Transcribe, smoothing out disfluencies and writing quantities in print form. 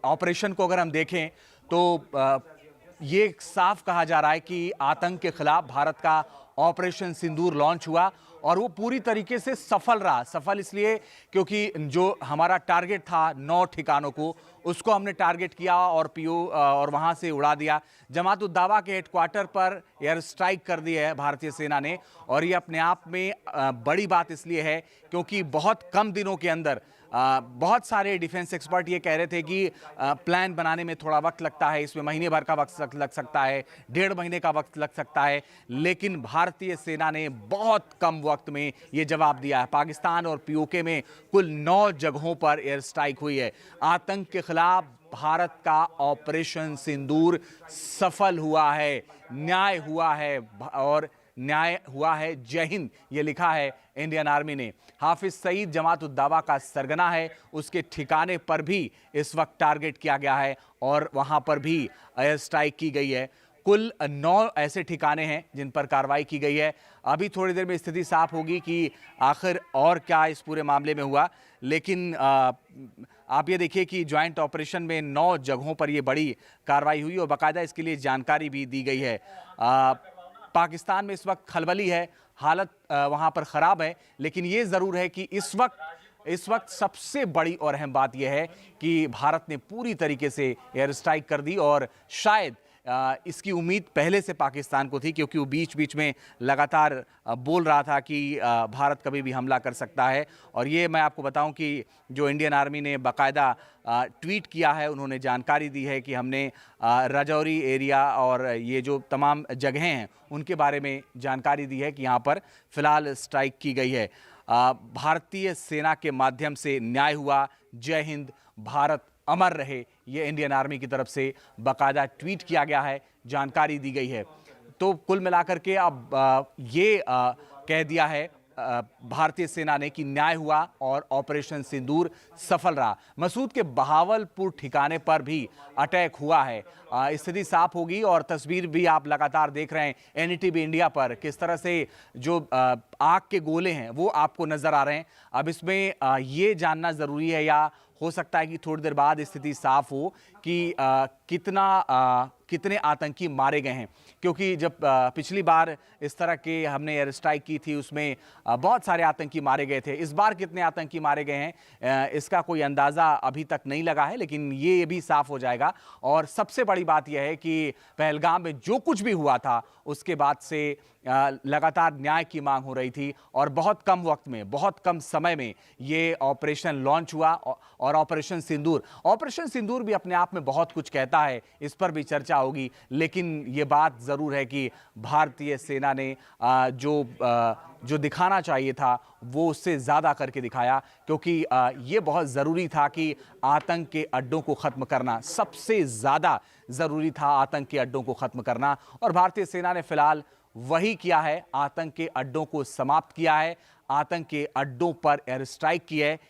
Operation को अगर हम देखें तो ये साफ कहा जा रहा है कि आतंक के खिलाफ भारत का ऑपरेशन सिंदूर लॉन्च हुआ और वो पूरी तरीके से सफल रहा। सफल इसलिए क्योंकि जो हमारा टारगेट था 9 ठिकानों को, उसको हमने टारगेट किया और पीओ और वहां से उड़ा दिया। जमात उद दावा के हेडक्वार्टर पर एयर स्ट्राइक कर दी है भारतीय सेना ने और ये अपने आप में बड़ी बात इसलिए है क्योंकि बहुत कम दिनों के अंदर बहुत सारे डिफेंस एक्सपर्ट ये कह रहे थे कि प्लान बनाने में थोड़ा वक्त लगता है, इसमें महीने भर का वक्त लग सकता है, 1.5 महीने का वक्त लग सकता है, लेकिन भारतीय सेना ने बहुत कम वक्त में ये जवाब दिया है। पाकिस्तान और पीओके में कुल 9 जगहों पर एयर स्ट्राइक हुई है। आतंक के खिलाफ भारत का ऑपरेशन सिंदूर सफल हुआ है, न्याय हुआ है और न्याय हुआ है। जय हिंद ये लिखा है इंडियन आर्मी ने। हाफिज सईद जमात उद दावा का सरगना है, उसके ठिकाने पर भी इस वक्त टारगेट किया गया है और वहां पर भी एयर स्ट्राइक की गई है। कुल 9 ऐसे ठिकाने हैं जिन पर कार्रवाई की गई है। अभी थोड़ी देर में स्थिति साफ होगी कि आखिर और क्या इस पूरे मामले में हुआ, लेकिन आप ये देखिए कि ज्वाइंट ऑपरेशन में 9 जगहों पर ये बड़ी कार्रवाई हुई और बाकायदा इसके लिए जानकारी भी दी गई है। पाकिस्तान में इस वक्त खलबली है, हालत वहां पर खराब है, लेकिन ये जरूर है कि इस वक्त सबसे बड़ी और अहम बात यह है कि भारत ने पूरी तरीके से एयर स्ट्राइक कर दी और शायद इसकी उम्मीद पहले से पाकिस्तान को थी क्योंकि वो बीच बीच में लगातार बोल रहा था कि भारत कभी भी हमला कर सकता है। और ये मैं आपको बताऊं कि जो इंडियन आर्मी ने बाकायदा ट्वीट किया है, उन्होंने जानकारी दी है कि हमने राजौरी एरिया और ये जो तमाम जगहें हैं उनके बारे में जानकारी दी है कि यहाँ पर फिलहाल स्ट्राइक की गई है। भारतीय सेना के माध्यम से न्याय हुआ। जय हिंद, भारत अमर रहे, ये इंडियन आर्मी की तरफ से बाकायदा ट्वीट किया गया है, जानकारी दी गई है। तो कुल मिलाकर के अब ये कह दिया है भारतीय सेना ने कि न्याय हुआ और ऑपरेशन सिंदूर सफल रहा। मसूद के बहावलपुर ठिकाने पर भी अटैक हुआ है। स्थिति साफ होगी और तस्वीर भी आप लगातार देख रहे हैं एनडीटीवी इंडिया पर, किस तरह से जो आग के गोले हैं वो आपको नजर आ रहे हैं। अब इसमें ये जानना जरूरी है या हो सकता है कि थोड़ी देर बाद स्थिति साफ हो कि कितने आतंकी मारे गए हैं, क्योंकि जब पिछली बार इस तरह के हमने एयर स्ट्राइक की थी उसमें बहुत सारे आतंकी मारे गए थे। इस बार कितने आतंकी मारे गए हैं इसका कोई अंदाज़ा अभी तक नहीं लगा है, लेकिन ये भी साफ हो जाएगा। और सबसे बड़ी बात यह है कि पहलगाम में जो कुछ भी हुआ था उसके बाद से लगातार न्याय की मांग हो रही थी और बहुत कम वक्त में, बहुत कम समय में ये ऑपरेशन लॉन्च हुआ। और ऑपरेशन सिंदूर भी अपने आप में बहुत कुछ कहता है, इस पर भी चर्चा होगी, लेकिन ये बात जरूर है कि भारतीय सेना ने जो दिखाना चाहिए था वो उससे ज़्यादा करके दिखाया, क्योंकि ये बहुत ज़रूरी था कि आतंक के अड्डों को ख़त्म करना, सबसे ज़्यादा ज़रूरी था आतंक के अड्डों को ख़त्म करना, और भारतीय सेना ने फिलहाल वही किया है। आतंक के अड्डों को समाप्त किया है, आतंक के अड्डों पर एयर स्ट्राइक की है।